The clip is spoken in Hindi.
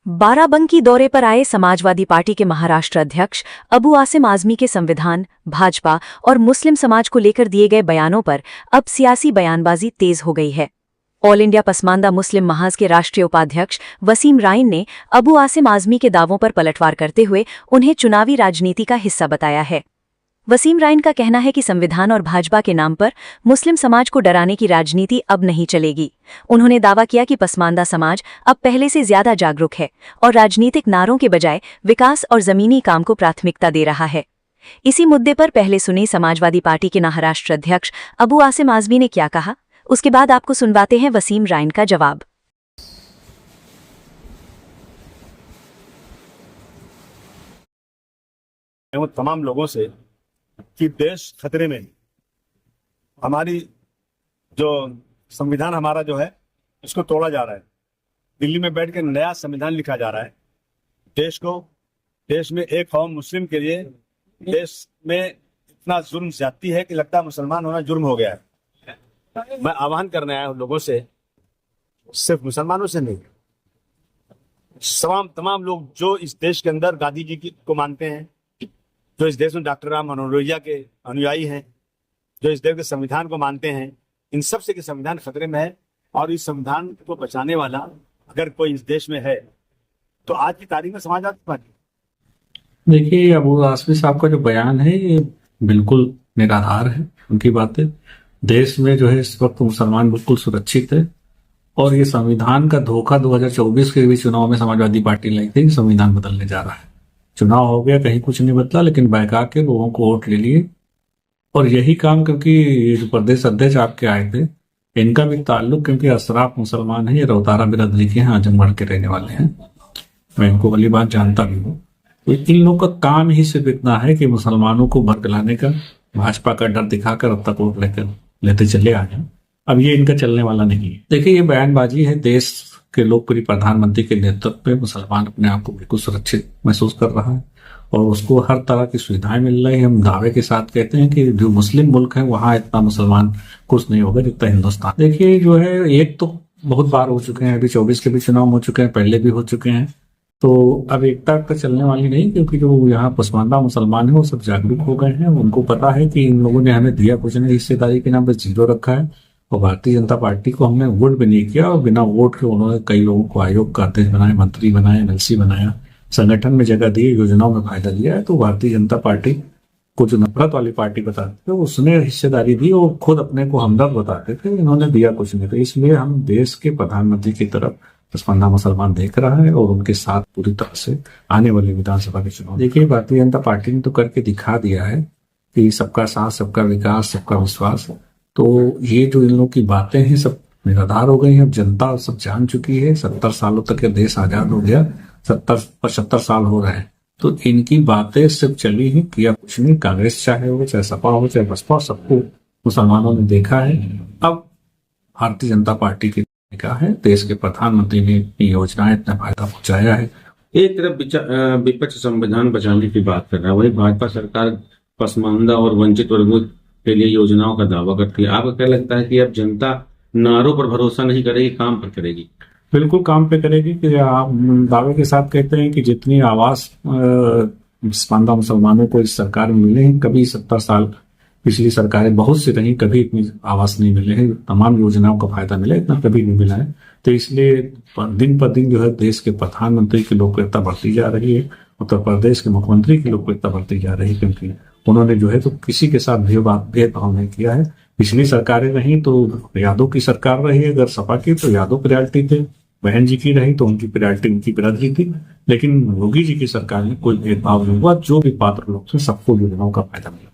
बाराबंकी दौरे पर आए समाजवादी पार्टी के महाराष्ट्र अध्यक्ष अबू आसिम आजमी के संविधान, भाजपा और मुस्लिम समाज को लेकर दिए गए बयानों पर अब सियासी बयानबाजी तेज हो गई है। ऑल इंडिया पसमानदा मुस्लिम महाज के राष्ट्रीय उपाध्यक्ष वसीम राइन ने अबू आसिम आजमी के दावों पर पलटवार करते हुए उन्हें चुनावी राजनीति का हिस्सा बताया है। वसीम राइन का कहना है कि संविधान और भाजपा के नाम पर मुस्लिम समाज को डराने की राजनीति अब नहीं चलेगी। उन्होंने दावा किया कि पसमानदा समाज अब पहले से ज्यादा जागरूक है और राजनीतिक नारों के बजाय विकास और जमीनी काम को प्राथमिकता दे रहा है। इसी मुद्दे पर पहले सुनी समाजवादी पार्टी के महाराष्ट्र अध्यक्ष अबू आसिम आजमी ने क्या कहा, उसके बाद आपको सुनवाते हैं वसीम राइन का जवाब। तमाम लोगों से कि देश खतरे में, हमारी जो संविधान हमारा जो है इसको तोड़ा जा रहा है। दिल्ली में बैठ के नया संविधान लिखा जा रहा है। देश में एक कौम मुस्लिम के लिए देश में इतना जुर्म ज्यादती है कि लगता है मुसलमान होना जुर्म हो गया है। मैं आह्वान करने आया हूं लोगों से, सिर्फ मुसलमानों से नहीं, तमाम लोग जो इस देश के अंदर गांधी जी को मानते हैं, जो इस देश में डॉक्टर राम मनोहर लोहिया के अनुयायी हैं, जो इस देश के संविधान को मानते हैं, इन सब से कि संविधान खतरे में है। और इस संविधान को बचाने वाला अगर कोई इस देश में है तो आज की तारीख में समाजवादी पार्टी। देखिए, अबू आसमी साहब का जो बयान है ये बिल्कुल निराधार है। उनकी बातें, देश में जो है इस वक्त मुसलमान बिल्कुल सुरक्षित है और ये संविधान का धोखा 2024 के भी चुनाव में समाजवादी पार्टी लाई थी। संविधान बदलने जा रहा है। चुनाव हो गया, कहीं कुछ नहीं बदला, लेकिन बहका के लोगों को वोट ले लिए। और यही काम, क्योंकि ये जो प्रदेश अध्यक्ष आपके आए थे, इनका भी ताल्लुक, क्योंकि अशराफ मुसलमान है, ये रौतारा बिरादरी के हैं, आजमगढ़ के रहने वाले हैं, मैं इनको भली बात जानता भी हूँ। तो इन लोगों का काम ही सिर्फ इतना है कि मुसलमानों को भड़काने का, भाजपा का डर दिखाकर अब तक वोट लेते चले आ जाए। अब ये इनका चलने वाला नहीं है। देखिए, ये बयानबाजी है। देश के लोकप्रिय प्रधानमंत्री के नेतृत्व में मुसलमान अपने आप को बिल्कुल सुरक्षित महसूस कर रहा है और उसको हर तरह की सुविधाएं मिल रही है। हम दावे के साथ कहते हैं कि जो मुस्लिम मुल्क है वहां इतना मुसलमान कुछ नहीं होगा जितना हिंदुस्तान। देखिए, जो है, एक तो बहुत बार हो चुके हैं, अभी 24 के भी चुनाव हो चुके हैं, पहले भी हो चुके हैं, तो अब एकता तो चलने वाली नहीं, क्योंकि जो यहाँ पसमानदा मुसलमान है वो सब जागरूक हो गए हैं। उनको पता है कि इन लोगों ने हमें दिया कुछ नहीं, हिस्सेदारी के नाम पर 0 रखा है और भारतीय जनता पार्टी को हमने वोट भी नहीं किया और बिना वोट के उन्होंने कई लोगों को आयोग का अध्यक्ष बनाए, मंत्री बनाए, एमएलसी बनाया, संगठन में जगह दी, योजनाओं में फायदा लिया है। तो भारतीय जनता पार्टी को जो नफरत वाली पार्टी बताते थे उसने हिस्सेदारी दी और खुद अपने को हमदर्द बताते थे, इन्होंने दिया कुछ नहीं। तो इसलिए हम देश के प्रधानमंत्री की तरफ पसमानदा मुसलमान देख रहा है और उनके साथ पूरी तरह से आने वाले विधानसभा के चुनाव। देखिए, भारतीय जनता पार्टी ने तो करके दिखा दिया है कि सबका साथ, सबका विकास, सबका विश्वास। तो ये जो इन लोगों की बातें हैं सब निराधार हो गई हैं। अब जनता सब जान चुकी है। 70 सालों तक ये देश आजाद हो गया, 70-75 साल हो रहे हैं, तो इनकी बातें सिर्फ चली ही, किया कुछ नहीं। कांग्रेस चाहे हो, चाहे सपा हो, चाहे बसपा, सबको मुसलमानों ने देखा है। अब भारतीय जनता पार्टी की क्या है, देश के प्रधानमंत्री ने योजनाएं इतना फायदा पहुंचाया है। एक तरफ विपक्ष संविधान बचाने की बात कर रहा है, वही भाजपा सरकार पसमानदा और वंचित वर्गों के लिए योजनाओं का दावा करती है। आपको क्या लगता है कि अब जनता नारों पर भरोसा नहीं करेगी, काम पर करेगी? बिल्कुल काम पे करेगी। कि आप दावे के साथ कहते हैं कि जितनी आवाज पसमानदा मुसलमानों को इस सरकार में मिले हैं, कभी 70 साल पिछली सरकारें बहुत सी रही, कभी इतनी आवाज नहीं मिले हैं, तमाम योजनाओं का फायदा मिला, इतना कभी नहीं मिला है। तो इसलिए दिन पर दिन जो है देश के प्रधानमंत्री की लोकप्रियता बढ़ती जा रही है, उत्तर प्रदेश के मुख्यमंत्री की लोकप्रियता बढ़ती जा रही है, क्योंकि उन्होंने जो है तो किसी के साथ भेदभाव नहीं किया है। पिछली सरकारें रही तो यादव की सरकार रही, अगर सपा की तो यादव प्रायोरिटी थे, बहन जी की रही तो उनकी प्रायोरिटी उनकी बिरादरी थी। लेकिन योगी जी की सरकार में कोई भेदभाव नहीं हुआ, जो भी पात्र लोग थे सबको योजनाओं का फायदा मिला।